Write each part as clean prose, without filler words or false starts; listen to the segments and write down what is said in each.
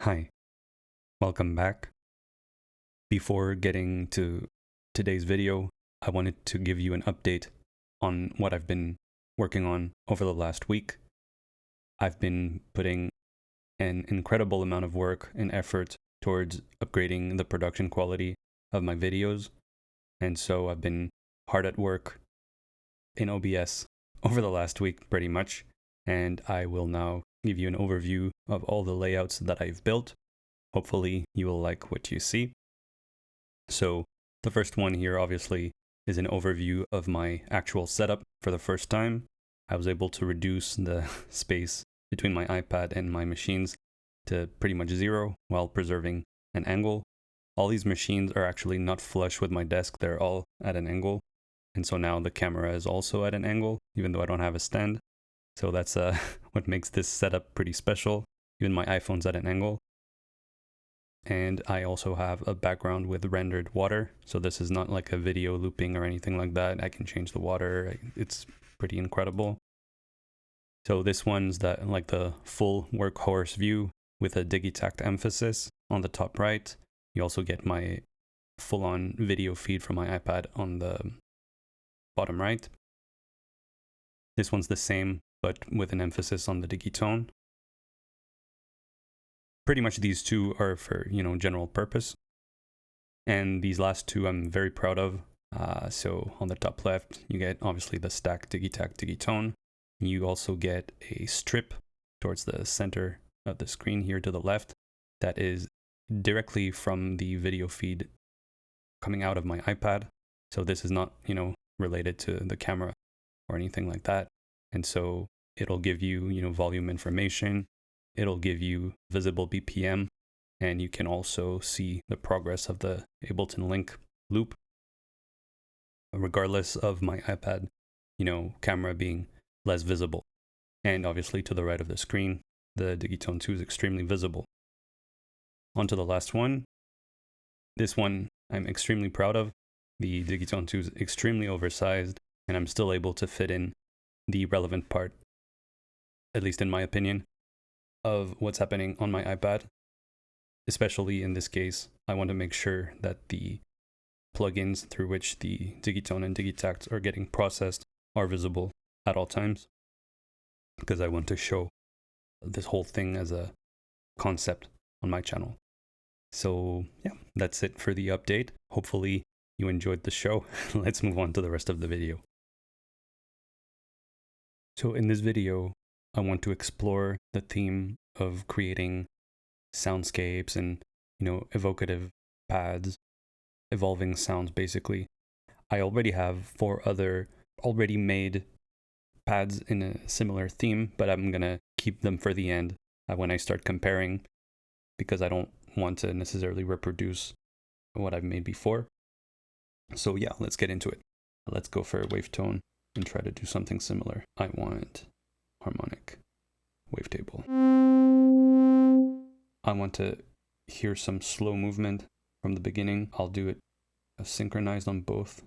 Hi, welcome back. Before getting to today's video, I wanted to give you an update on what I've been working on over the last week. I've been putting an incredible amount of work and effort towards upgrading the production quality of my videos, and so I've been hard at work in OBS over the last week pretty much, and I will now give you an overview of all the layouts that I've built. Hopefully you will like what you see. So the first one here obviously is an overview of my actual setup for the first time. I was able to reduce the space between my iPad and my machines to pretty much zero while preserving an angle. All these machines are actually not flush with my desk, they're all at an angle. And so now the camera is also at an angle, even though I don't have a stand. So that's what makes this setup pretty special. Even my iPhone's at an angle. And I also have a background with rendered water. So this is not like a video looping or anything like that. I can change the water. It's pretty incredible. So this one's like the full workhorse view with a Digitact emphasis on the top right. You also get my full-on video feed from my iPad on the bottom right. This one's the same, but with an emphasis on the Digitone. Pretty much these two are for, general purpose. And these last two I'm very proud of. So on the top left, you get obviously the stack Digitact Digitone. You also get a strip towards the center of the screen here to the left that is directly from the video feed coming out of my iPad. So this is not, related to the camera or anything like that. And so it'll give you, volume information. It'll give you visible BPM, and you can also see the progress of the Ableton Link loop, regardless of my iPad, camera being less visible. And obviously to the right of the screen, the Digitone 2 is extremely visible. On to the last one. This one I'm extremely proud of. The Digitone 2 is extremely oversized, and I'm still able to fit in the relevant part, at least in my opinion, of what's happening on my iPad. Especially in this case, I want to make sure that the plugins through which the Digitone and Digitact are getting processed are visible at all times, because I want to show this whole thing as a concept on my channel. So yeah, that's it for the update. Hopefully you enjoyed the show. Let's move on to the rest of the video. So in this video, I want to explore the theme of creating soundscapes and, evocative pads, evolving sounds basically. I already have 4 other already made pads in a similar theme, but I'm gonna keep them for the end when I start comparing, because I don't want to necessarily reproduce what I've made before. So yeah, let's get into it. Let's go for a wavetone and try to do something similar. I want harmonic wavetable. I want to hear some slow movement from the beginning. I'll do it synchronized on both.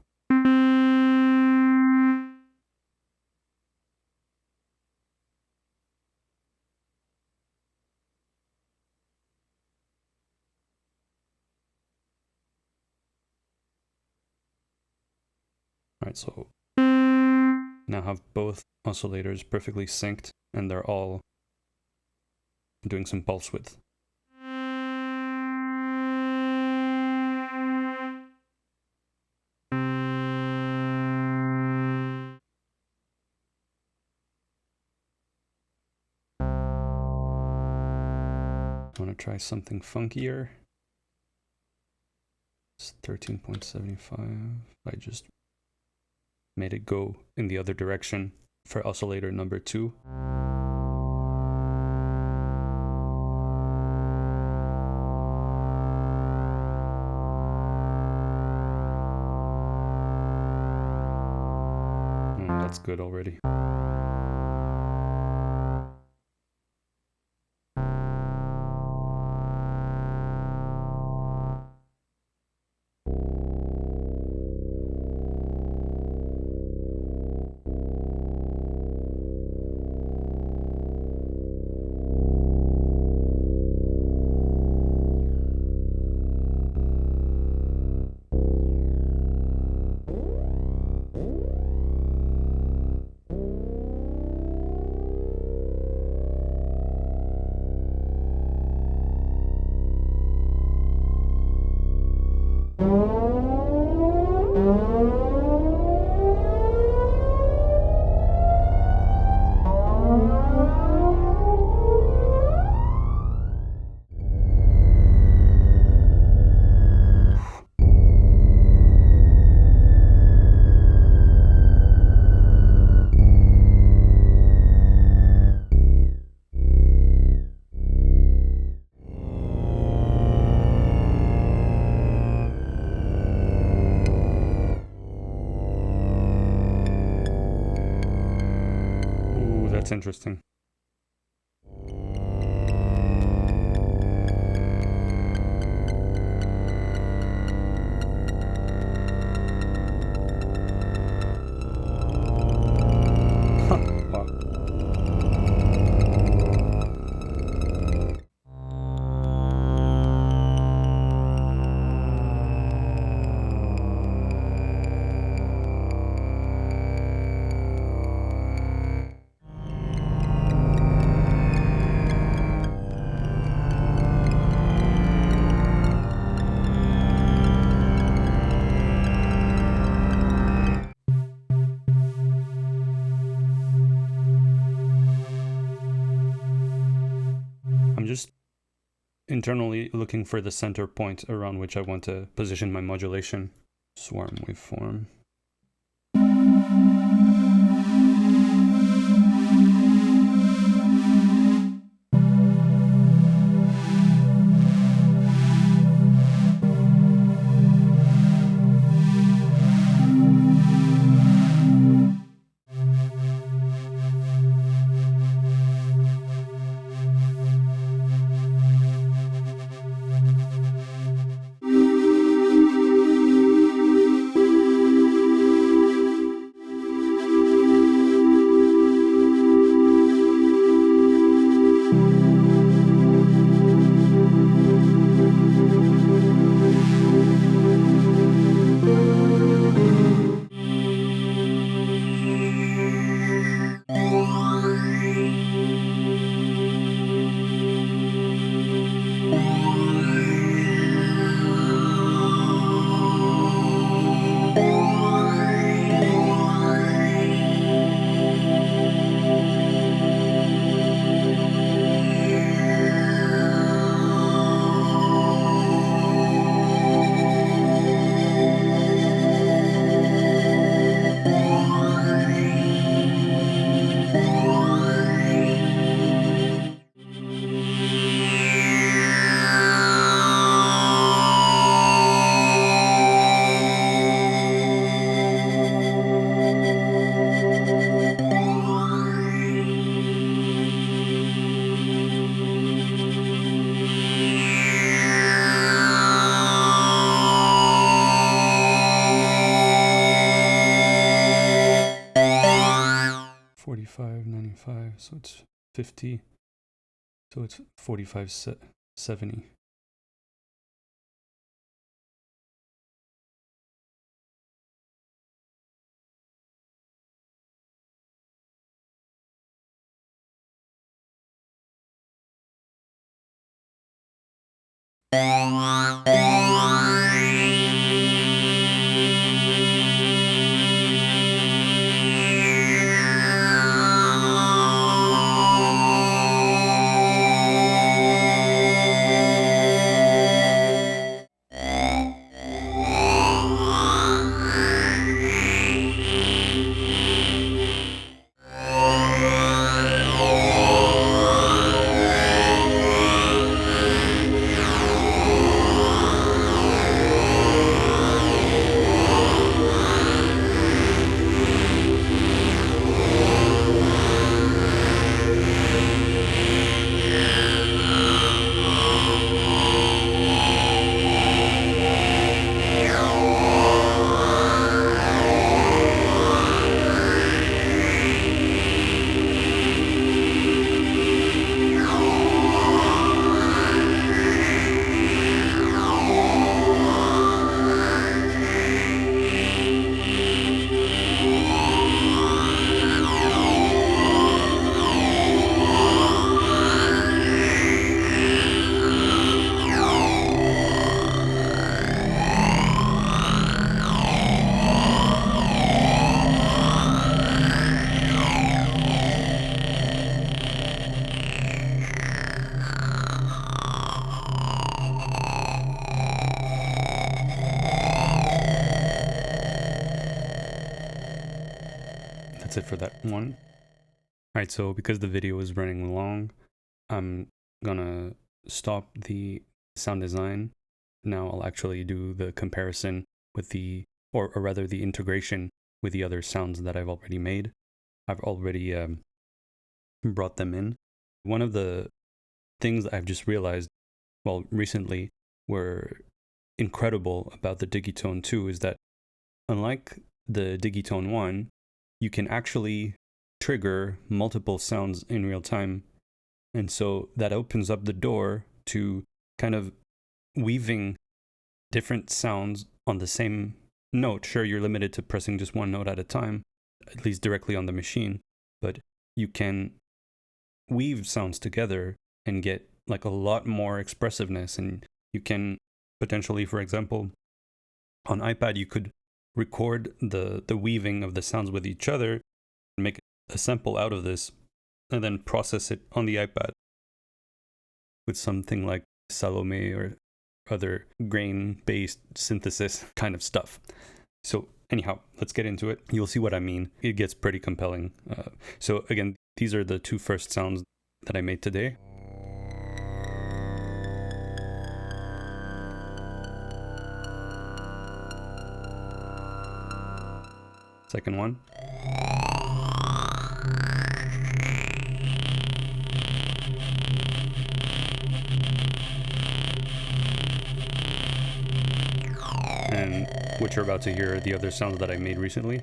Alright, so now have both oscillators perfectly synced, and they're all doing some pulse width. I want to try something funkier. It's 13.75. I just made it go in the other direction for oscillator number 2. That's good already. That's interesting. Wow. I'm just internally looking for the center point around which I want to position my modulation. Swarm waveform. So it's 50, so it's 4570. that's it for that one. Alright, so because the video is running long, I'm gonna stop the sound design. Now I'll actually do the comparison with the, or rather the integration with the other sounds that I've already made. I've already brought them in. One of the things I've just realized, well, recently, were incredible about the Digitone 2 is that unlike the Digitone 1, you can actually trigger multiple sounds in real time. And so that opens up the door to kind of weaving different sounds on the same note. Sure, you're limited to pressing just one note at a time, at least directly on the machine, but you can weave sounds together and get like a lot more expressiveness. And you can potentially, for example, on iPad, you could record the weaving of the sounds with each other and make a sample out of this and then process it on the iPad with something like Salome or other grain-based synthesis kind of stuff. So anyhow, let's get into it. You'll see what I mean. It gets pretty compelling. So again, these are the two first sounds that I made today. Second one. And what you're about to hear are the other sounds that I made recently.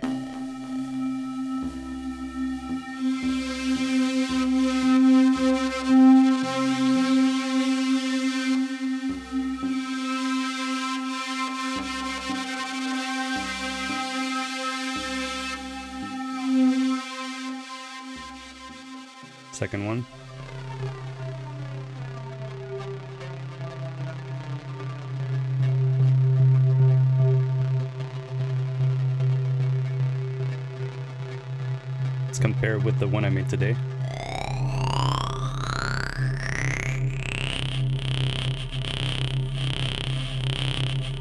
Second one. Let's compare with the one I made today.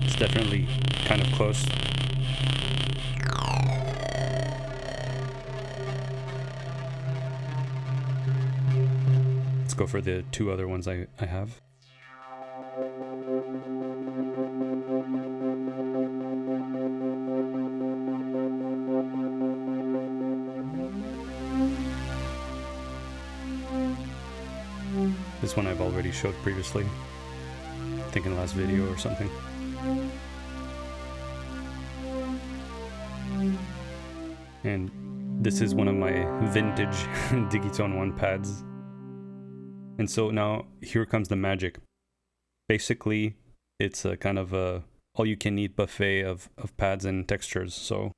It's definitely kind of close. Let's go for the two other ones I have. This one I've already showed previously, I think in the last video or something. And this is one of my vintage Digitone 1 pads. And so now here comes the magic. Basically, it's a kind of a all-you-can-eat buffet of pads and textures. So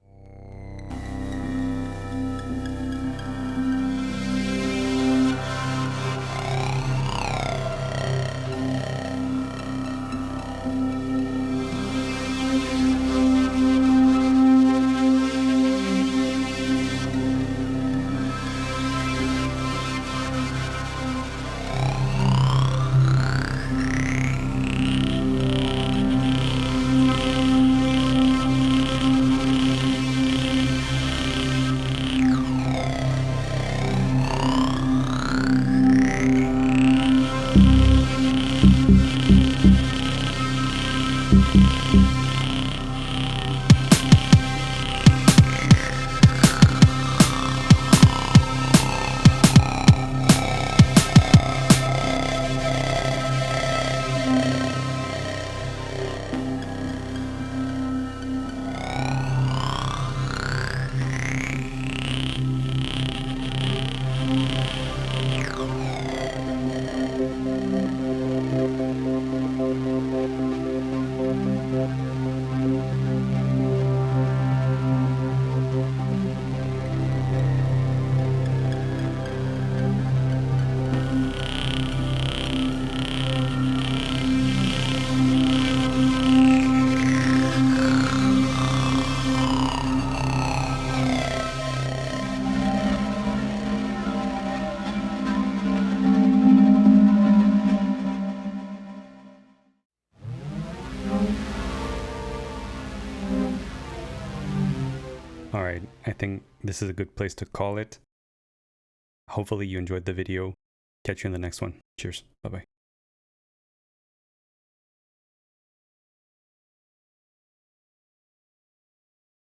Alright, I think this is a good place to call it. Hopefully you enjoyed the video. Catch you in the next one. Cheers. Bye-bye.